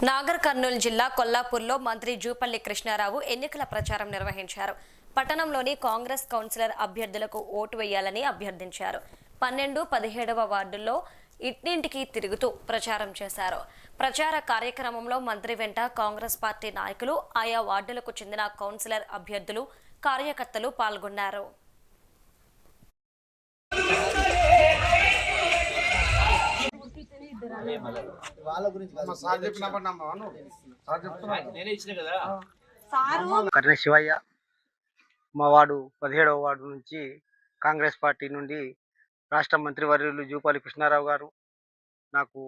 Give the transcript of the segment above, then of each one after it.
నాగర్ కర్నూలు జిల్లా కొల్లాపూర్లో మంత్రి జూపల్లి కృష్ణారావు ఎన్నికల ప్రచారం నిర్వహించారు. పట్టణంలోని కాంగ్రెస్ కౌన్సిలర్ అభ్యర్థులకు ఓటు వేయాలని అభ్యర్థించారు. 12, 17వ వార్డుల్లో ఇంటింటికి తిరుగుతూ ప్రచారం చేశారు. ప్రచార కార్యక్రమంలో మంత్రి వెంట కాంగ్రెస్ పార్టీ నాయకులు, ఆయా వార్డులకు చెందిన కౌన్సిలర్ అభ్యర్థులు, కార్యకర్తలు పాల్గొన్నారు. కర్ణ శివయ్య, మా వార్డు 17వ వార్డు నుంచి కాంగ్రెస్ పార్టీ నుండి రాష్ట్ర మంత్రివర్యులు జూపల్లి కృష్ణారావు గారు నాకు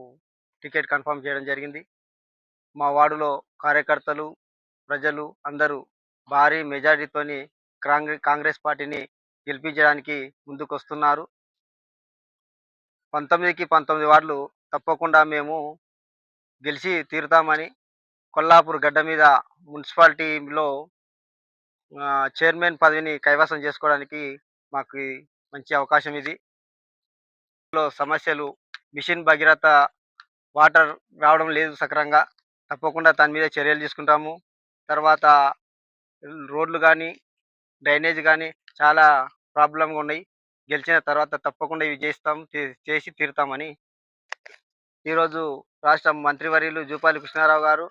టికెట్ కన్ఫర్మ్ చేయడం జరిగింది. మా వార్డులో కార్యకర్తలు, ప్రజలు అందరూ భారీ మెజారిటీతోని కాంగ్రెస్ పార్టీని గెలిపించడానికి ముందుకొస్తున్నారు. 19కి 19 వార్డులు తప్పకుండా మేము గెలిచి తీరుతామని, కొల్లాపూర్ గడ్డ మీద మున్సిపాలిటీలో చైర్మన్ పదవిని కైవసం చేసుకోవడానికి మాకు మంచి అవకాశం ఇది. సమస్యలు మిషన్ భగీరథ వాటర్ రావడం లేదు సక్రంగా, తప్పకుండా దాని మీద చర్యలు తీసుకుంటాము. తర్వాత రోడ్లు కానీ, డ్రైనేజ్ కానీ చాలా ప్రాబ్లంగా ఉన్నాయి. గెలిచిన తర్వాత తప్పకుండా ఇవి చేసి తీరుతామని ఈరోజు రాష్ట్ర మంత్రివర్యులు జూపల్లి కృష్ణారావు గారు